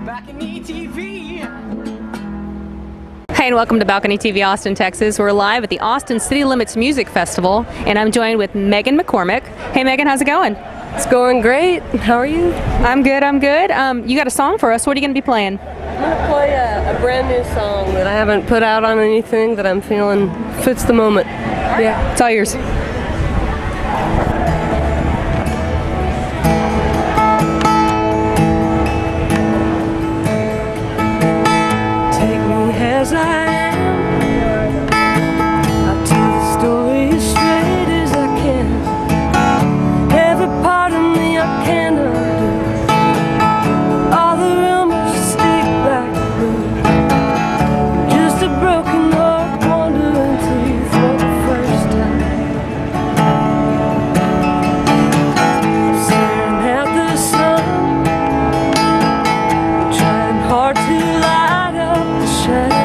BalconyTV. Hey, and welcome to Balcony TV Austin, Texas. We're live at the Austin City Limits Music Festival, and I'm joined with Megan McCormick. Hey Megan, how's it going? It's going great. How are you? I'm good, I'm good. You got a song for us. What are you going to be playing? I'm going to play a brand new song that I haven't put out on anything that I'm feeling fits the moment. Yeah, it's all yours. As I am, I'll tell the story as straight as I can. Every part of me I can't undo. All the rumors stick like glue. Just a broken heart wandering through for the first time. Staring at the sun, trying hard to light up the shadow.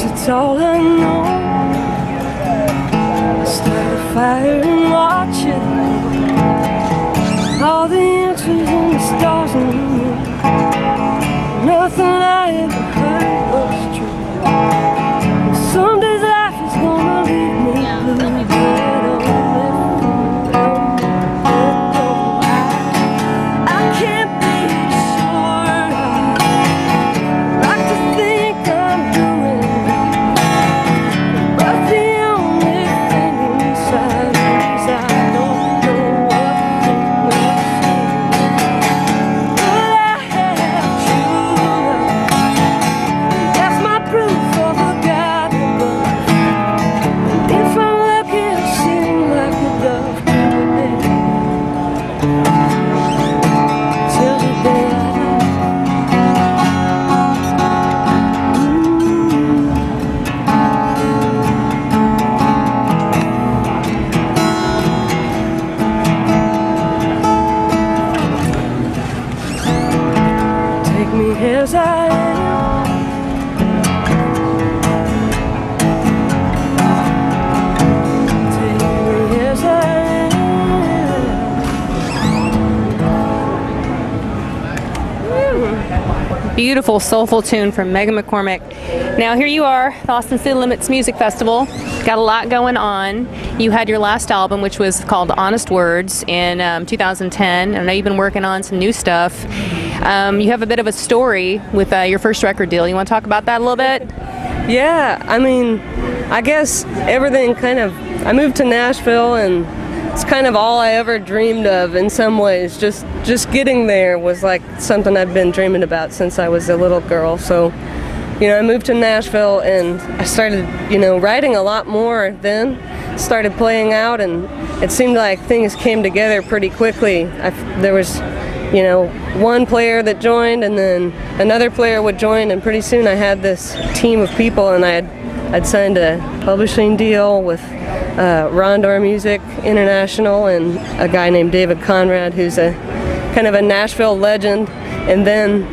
It's all I know. I start a fire and watch it. All the answers in the stars and the moon. Nothing I ever heard was true. And some days life is gonna leave me blue. I can't be sure. I like to think I'm doing. As I am, take me as I am. Beautiful, soulful tune from Megan McCormick. Now here you are, the Austin City Limits Music Festival. Got a lot going on. You had your last album, which was called Honest Words, in 2010. I know you've been working on some new stuff. You have a bit of a story with your first record deal. You want to talk about that a little bit? Yeah, I mean, I guess everything I moved to Nashville, and it's kind of all I ever dreamed of in some ways. Just getting there was like something I've been dreaming about since I was a little girl. So, I moved to Nashville and I started, writing a lot more then. Started playing out, and it seemed like things came together pretty quickly. There was one player that joined, and then another player would join, and pretty soon I had this team of people, and I'd signed a publishing deal with Rondor Music International and a guy named David Conrad, who's a kind of a Nashville legend. And then,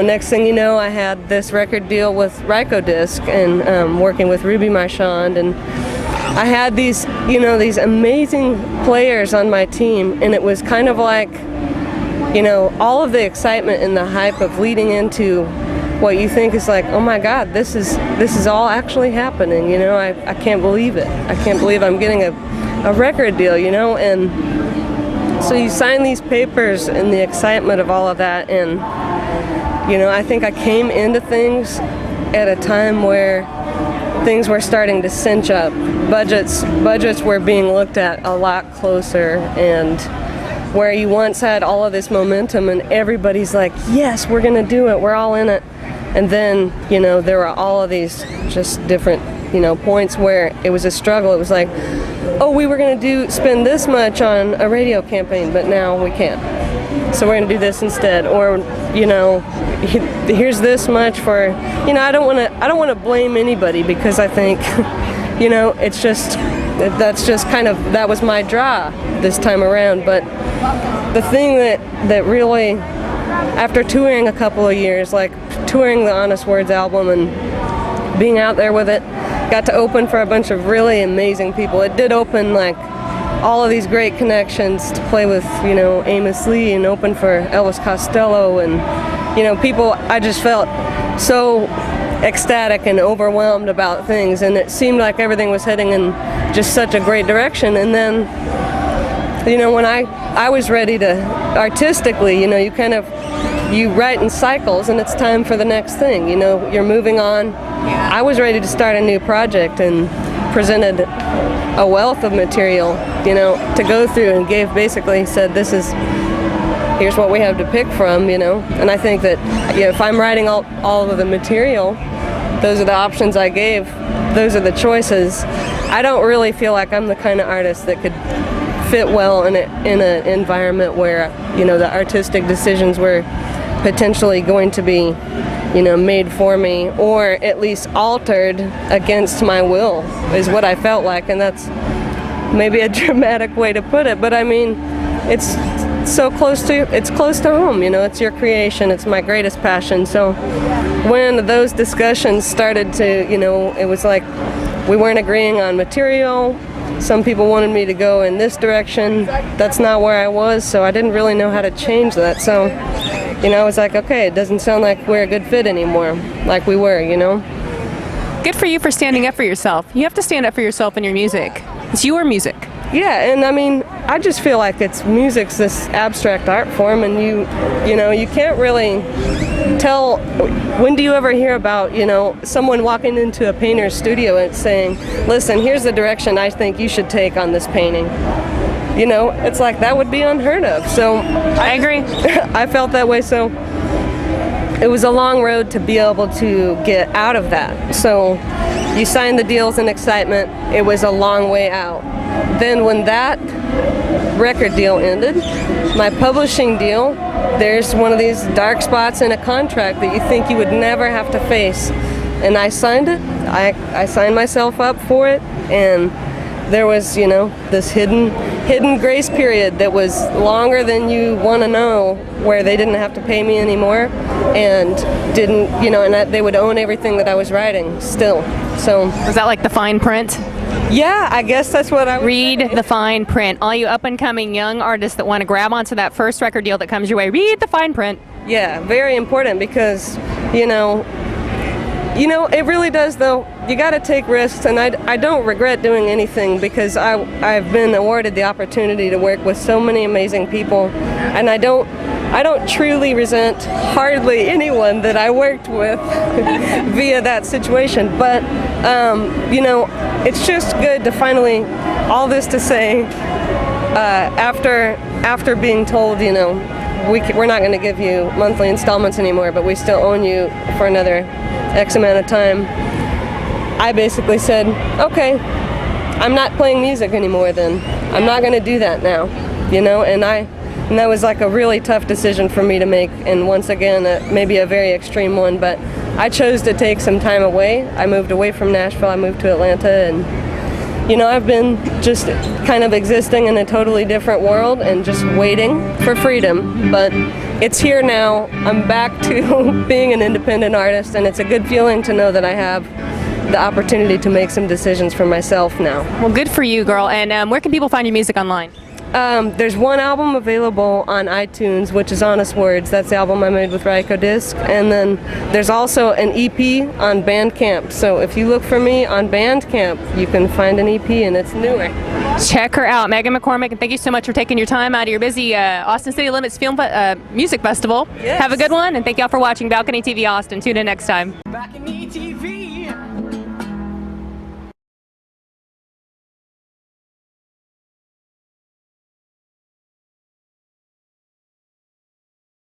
next thing you know, I had this record deal with Rykodisc and working with Ruby Marchand, and I had these, these amazing players on my team, and it was kind of like, all of the excitement and the hype of leading into what you think is like, oh my God, this is all actually happening. I can't believe it. I can't believe I'm getting a record deal. And so you sign these papers and the excitement of all of that, and I think I came into things at a time where things were starting to cinch up. Budgets were being looked at a lot closer, and where you once had all of this momentum and everybody's like, yes, we're gonna do it, we're all in it. And then, there were all of these just different, points where it was a struggle. It was like, oh, we were gonna spend this much on a radio campaign, but now we can't. So we're gonna do this instead. Or, here's this much for, I don't wanna blame anybody, because I think, it's just, that was my draw this time around. But the thing that really, after touring a couple of years, like touring the Honest Words album and being out there with it, got to open for a bunch of really amazing people. It did open like all of these great connections to play with, Amos Lee, and open for Elvis Costello, and, people I just felt so ecstatic and overwhelmed about things, and it seemed like everything was heading in just such a great direction. And then, when I was ready to artistically, you write in cycles, and it's time for the next thing. You're moving on. I was ready to start a new project and presented a wealth of material, to go through, and basically said, here's what we have to pick from, And I think that, if I'm writing all of the material, those are the options I gave, those are the choices. I don't really feel like I'm the kind of artist that could fit well in an environment where, the artistic decisions were potentially going to be, made for me, or at least altered against my will, is what I felt like. And that's maybe a dramatic way to put it, but I mean, it's close to home, it's your creation, it's my greatest passion. So when those discussions started to, it was like we weren't agreeing on material. Some people wanted me to go in this direction. That's not where I was, so I didn't really know how to change that. So, I was like, okay, it doesn't sound like we're a good fit anymore, like we were, Good for you for standing up for yourself. You have to stand up for yourself in your music. It's your music. Yeah, and I mean, I just feel like music's this abstract art form, and you can't really tell. When do you ever hear about, someone walking into a painter's studio and saying, listen, here's the direction I think you should take on this painting? It's like that would be unheard of. So I agree. I felt that way. So it was a long road to be able to get out of that. So you signed the deals in excitement. It was a long way out. Then when that record deal ended, my publishing deal, there's one of these dark spots in a contract that you think you would never have to face. And I signed it. I signed myself up for it, and there was, this hidden grace period that was longer than you want to know, where they didn't have to pay me anymore, and didn't, and that they would own everything that I was writing still. So was that like the fine print? Yeah, I guess that's what I would read say. The fine print. All you up-and-coming young artists that want to grab onto that first record deal that comes your way, read the fine print. Yeah, very important, because, it really does, though. You got to take risks, and I don't regret doing anything, because I've been awarded the opportunity to work with so many amazing people, and I don't truly resent hardly anyone that I worked with via that situation. But it's just good to finally, all this to say, after being told, we're not going to give you monthly installments anymore, but we still own you for another X amount of time, I basically said, okay, I'm not playing music anymore then. I'm not going to do that now, and that was like a really tough decision for me to make, and once again, maybe a very extreme one, but I chose to take some time away. I moved away from Nashville, I moved to Atlanta, and I've been just kind of existing in a totally different world and just waiting for freedom. But it's here now. I'm back to being an independent artist, and it's a good feeling to know that I have the opportunity to make some decisions for myself now. Well, good for you, girl. And where can people find your music online? There's one album available on iTunes, which is Honest Words. That's the album I made with Ryko Disc. And then there's also an EP on Bandcamp. So if you look for me on Bandcamp, you can find an EP, and it's newer. Check her out, Megan McCormick, and thank you so much for taking your time out of your busy Austin City Limits Music Festival. Yes. Have a good one, and thank y'all for watching Balcony TV Austin. Tune in next time. BalconyTV.